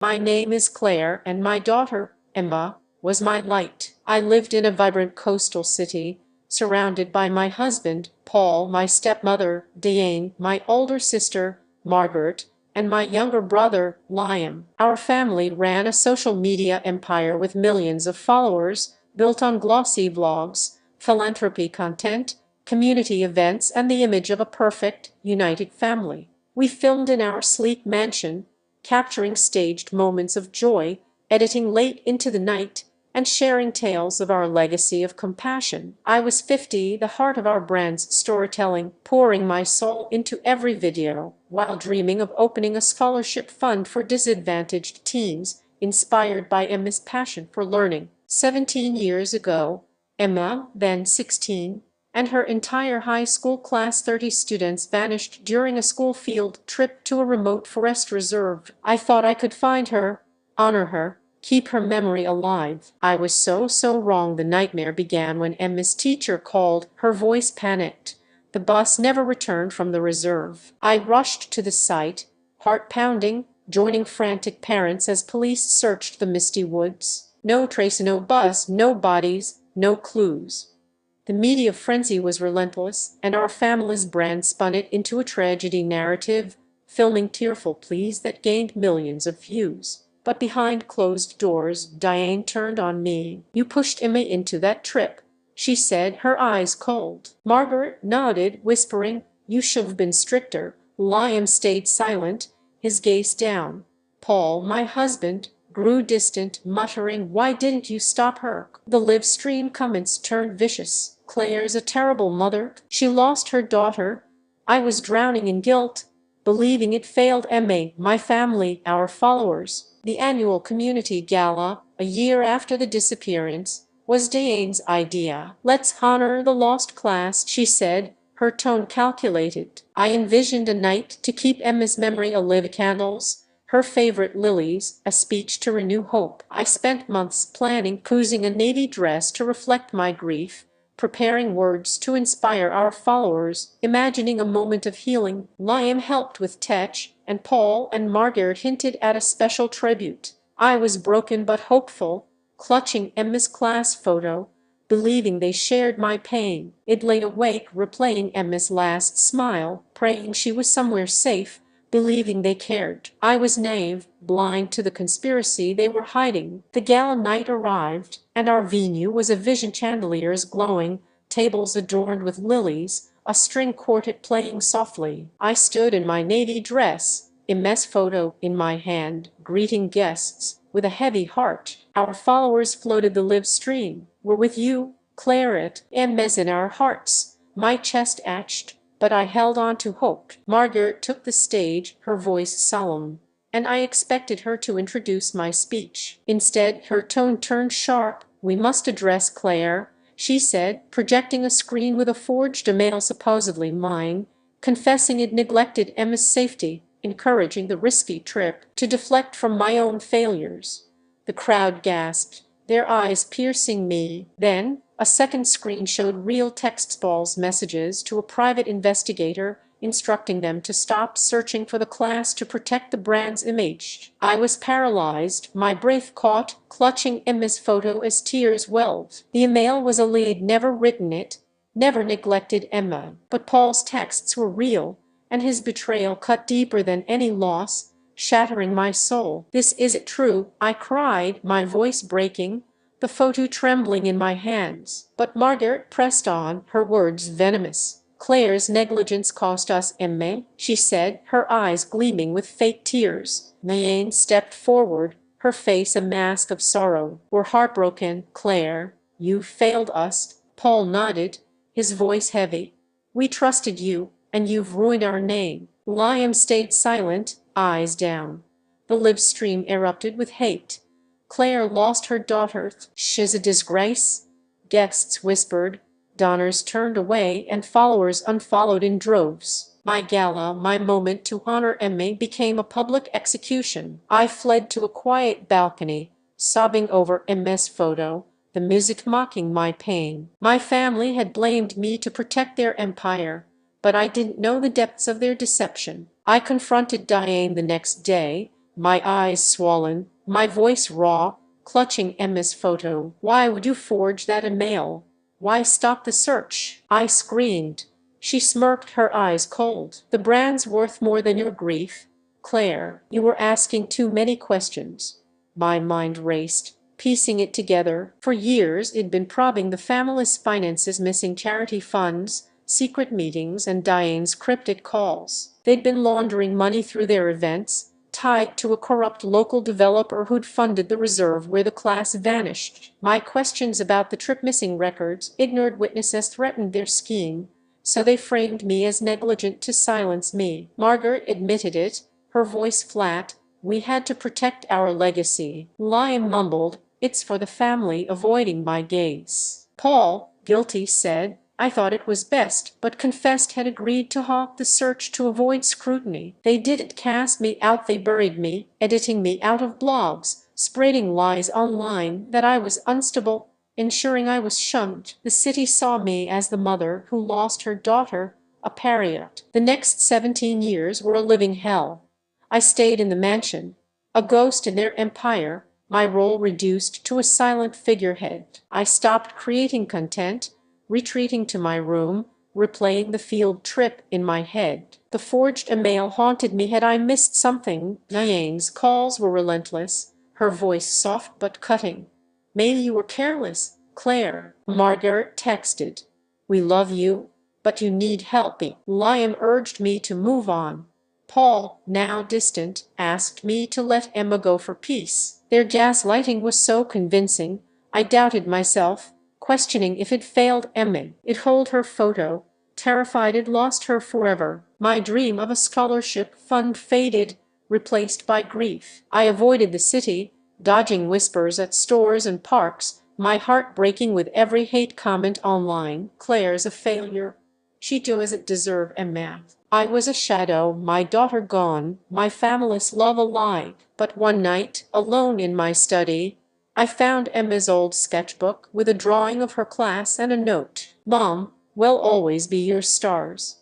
My name is Claire, and my daughter, Emma, was my light. I lived in a vibrant coastal city, surrounded by my husband, Paul, my stepmother, Diane, my older sister, Margaret, and my younger brother, Liam. Our family ran a social media empire with millions of followers, built on glossy vlogs, philanthropy content, community events, and the image of a perfect, united family. We filmed in our sleek mansion, capturing staged moments of joy, editing late into the night, and sharing tales of our legacy of compassion. I was 50, the heart of our brand's storytelling, pouring my soul into every video, while dreaming of opening a scholarship fund for disadvantaged teens, inspired by Emma's passion for learning. 17 years ago, Emma, then 16, and her entire high school class 30 students vanished during a school field trip to a remote forest reserve. I thought I could find her, honor her, keep her memory alive. I was so wrong. The nightmare began when Emma's teacher called. Her voice panicked. The bus never returned from the reserve. I rushed to the site, heart pounding, joining frantic parents as police searched the misty woods. No trace, no bus, no bodies, no clues. The media frenzy was relentless, and our family's brand spun it into a tragedy narrative, filming tearful pleas that gained millions of views. But behind closed doors, Diane turned on me. "You pushed Emma into that trip," she said, her eyes cold. Margaret nodded, whispering, "You should have been stricter." Liam stayed silent, his gaze down. Paul, my husband, grew distant, muttering, "Why didn't you stop her?" The live stream comments turned vicious. "Claire's a terrible mother. She lost her daughter. I was drowning in guilt, believing it failed Emma, my family, our followers." The annual community gala, a year after the disappearance, was Diane's idea. "Let's honor the lost class," she said, her tone calculated. I envisioned a night to keep Emma's memory alive, candles, her favorite lilies, a speech to renew hope. I spent months planning, choosing a navy dress to reflect my grief, preparing words to inspire our followers, imagining a moment of healing. Liam helped with tech, and Paul and Margaret hinted at a special tribute. I was broken but hopeful, clutching Emma's class photo, believing they shared my pain. It lay awake, replaying Emma's last smile, praying she was somewhere safe, believing they cared. I was naive, blind to the conspiracy they were hiding. The gala night arrived, and our venue was a vision: chandeliers glowing, tables adorned with lilies, a string quartet playing softly. I stood in my navy dress, Emma's photo in my hand, greeting guests with a heavy heart. Our followers floated the live stream. "We're with you, Claret, Emma's in our hearts." My chest ached, but I held on to hope. Margaret took the stage, her voice solemn, and I expected her to introduce my speech. Instead, her tone turned sharp. "We must address Claire," she said, projecting a screen with a forged email supposedly mine, confessing it neglected Emma's safety, encouraging the risky trip, to deflect from my own failures. The crowd gasped, their eyes piercing me. Then, a second screen showed real text balls messages to a private investigator, instructing them to stop searching for the class to protect the brand's image. I was paralyzed, my breath caught, clutching Emma's photo as tears welled. The email was a lead, never written it, never neglected Emma. But Paul's texts were real, and his betrayal cut deeper than any loss, shattering my soul. "This isn't true," I cried, my voice breaking, the photo trembling in my hands. But Margaret pressed on, her words venomous. "Claire's negligence cost us Emma," she said, her eyes gleaming with fake tears. Diane stepped forward, her face a mask of sorrow. "We're heartbroken, Claire. You failed us." Paul nodded, his voice heavy. "We trusted you, and you've ruined our name." Liam stayed silent, eyes down. The live stream erupted with hate. "Claire lost her daughter. She's a disgrace," guests whispered, donors turned away, and followers unfollowed in droves. My gala, my moment to honor Emma, became a public execution. I fled to a quiet balcony, sobbing over Emma's photo, the music mocking my pain. My family had blamed me to protect their empire, but I didn't know the depths of their deception. I confronted Diane the next day, my eyes swollen, my voice raw, clutching Emma's photo. "Why would you forge that email? Why stop the search?" I screamed. She smirked, her eyes cold. "The brand's worth more than your grief, Claire. You were asking too many questions." My mind raced, piecing it together. For years it'd been probing the family's finances, missing charity funds, secret meetings, and Diane's cryptic calls. They'd been laundering money through their events, tied to a corrupt local developer who'd funded the reserve where the class vanished. My questions about the trip, missing records, ignored witnesses threatened their scheme, so they framed me as negligent to silence me. Margaret admitted it, her voice flat. "We had to protect our legacy." Liam mumbled, "It's for the family," avoiding my gaze. Paul, guilty, said, "I thought it was best," but confessed had agreed to halt the search to avoid scrutiny. "They didn't cast me out, they buried me, editing me out of blogs, spreading lies online that I was unstable, ensuring I was shunned. The city saw me as the mother who lost her daughter, a pariah." The next 17 years were a living hell. I stayed in the mansion, a ghost in their empire, my role reduced to a silent figurehead. I stopped creating content, retreating to my room, replaying the field trip in my head. The forged email haunted me. Had I missed something? Diane's calls were relentless, her voice soft but cutting. "Maybe you were careless, Claire." Margaret texted, "We love you, but you need help." Liam urged me to move on. Paul, now distant, asked me to let Emma go for peace. Their gaslighting was so convincing, I doubted myself, questioning if it failed Emma. It held her photo, terrified I'd lost her forever. My dream of a scholarship fund faded, replaced by grief. I avoided the city, dodging whispers at stores and parks, my heart breaking with every hate comment online. "Claire's a failure. She doesn't deserve Emma." I was a shadow, my daughter gone, my family's love a lie. But one night, alone in my study, I found Emma's old sketchbook with a drawing of her class and a note. "Mom, we'll always be your stars."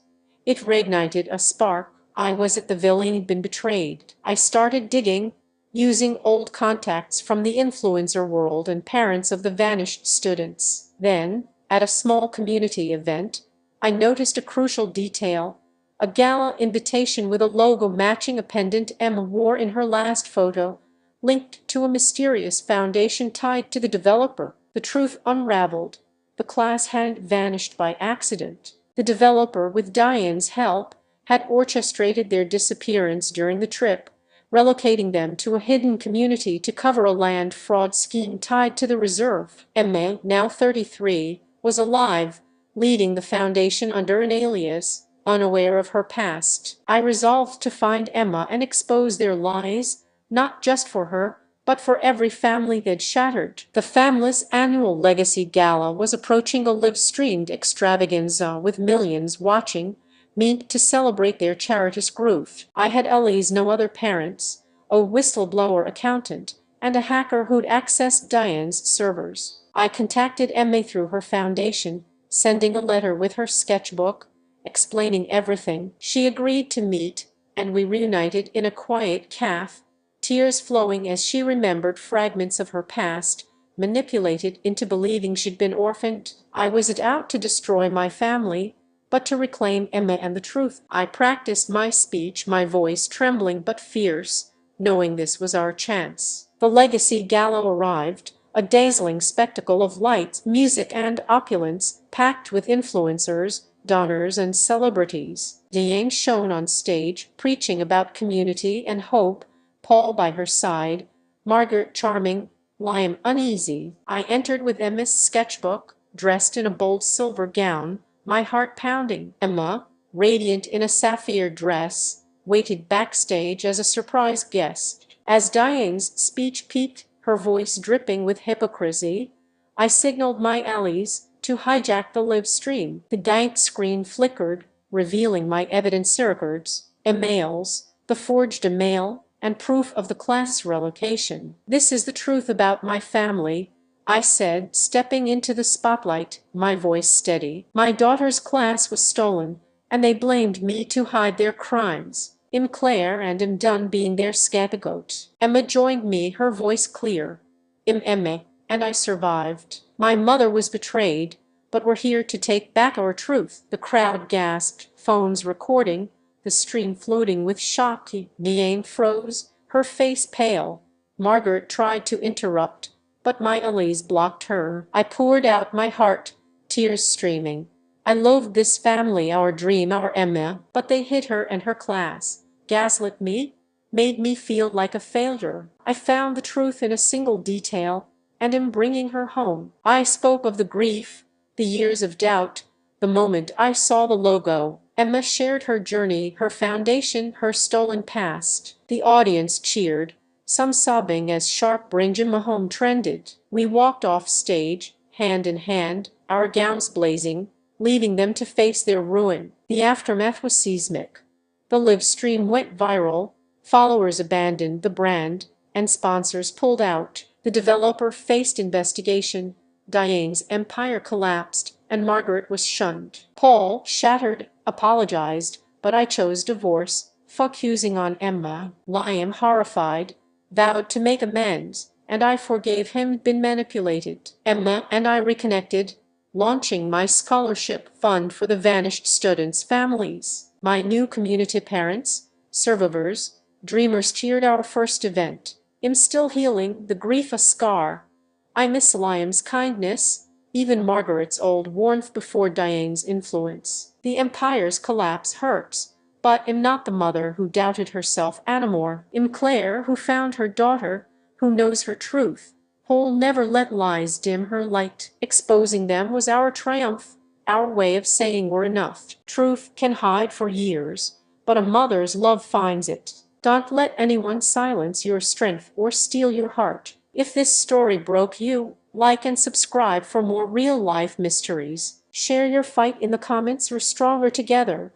It reignited a spark. I was at the villain, had been betrayed. I started digging, using old contacts from the influencer world and parents of the vanished students. Then, at a small community event, I noticed a crucial detail. A gala invitation with a logo matching a pendant Emma wore in her last photo, linked to a mysterious foundation tied to the developer. The truth unraveled. The class hadn't vanished by accident. The developer, with Diane's help, had orchestrated their disappearance during the trip, relocating them to a hidden community to cover a land fraud scheme tied to the reserve. Emma, now 33, was alive, leading the foundation under an alias, unaware of her past. I resolved to find Emma and expose their lies, not just for her, but for every family they'd shattered. The family's annual legacy gala was approaching, a live-streamed extravaganza with millions watching, meant to celebrate their charitous growth. I had allies no other parents, a whistleblower accountant, and a hacker who'd accessed Diane's servers. I contacted Emma through her foundation, sending a letter with her sketchbook, explaining everything. She agreed to meet, and we reunited in a quiet cafe, tears flowing as she remembered fragments of her past, manipulated into believing she'd been orphaned. I wasn't out to destroy my family, but to reclaim Emma and the truth. I practiced my speech, my voice trembling but fierce, knowing this was our chance. The legacy gala arrived, a dazzling spectacle of lights, music, and opulence, packed with influencers, donors, and celebrities. Diane shone on stage, preaching about community and hope, Paul by her side, Margaret charming, Liam uneasy. I entered with Emma's sketchbook, dressed in a bold silver gown, my heart pounding. Emma, radiant in a sapphire dress, waited backstage as a surprise guest. As Diane's speech peaked, her voice dripping with hypocrisy, I signaled my allies to hijack the live stream. The dank screen flickered, revealing my evidence records, emails, the forged email, and proof of the class relocation. "This is the truth about my family," I said, stepping into the spotlight, my voice steady. "My daughter's class was stolen, and they blamed me to hide their crimes. Im Claire and Im done being their scapegoat. Emma joined me, her voice clear. Im Emme, and I survived. My mother was betrayed, but we're here to take back our truth. The crowd gasped, phones recording, the stream floating with shock. Diane froze, her face pale. Margaret tried to interrupt, but my Elise blocked her. I poured out my heart, tears streaming. I loathed this family, our dream, our Emma, but they hid her and her class. Gaslit me? Made me feel like a failure. I found the truth in a single detail, and in bringing her home. I spoke of the grief, the years of doubt, the moment I saw the logo. Emma shared her journey, her foundation, her stolen past. The audience cheered, some sobbing as sharp Bring Gemma Home trended. We walked off stage, hand in hand, our gowns blazing, leaving them to face their ruin. The aftermath was seismic. The live stream went viral, followers abandoned the brand, and sponsors pulled out. The developer faced investigation, Diane's empire collapsed, and Margaret was shunned. Paul, shattered, apologized, but I chose divorce, focusing on Emma. Liam, horrified, vowed to make amends, and I forgave him. Been manipulated. Emma and I reconnected, launching my scholarship fund for the vanished students' families. My new community parents, survivors, dreamers cheered our first event. I'm still healing, the grief a scar. I miss Liam's kindness, even Margaret's old warmth before Diane's influence. The empire's collapse hurts, but I'm not the mother who doubted herself anymore. I'm Claire, who found her daughter, who knows her truth. Who'll never let lies dim her light. Exposing them was our triumph, our way of saying we're enough. Truth can hide for years, but a mother's love finds it. Don't let anyone silence your strength or steal your heart. If this story broke you, like and subscribe for more real-life mysteries. Share your fight in the comments. We're stronger together.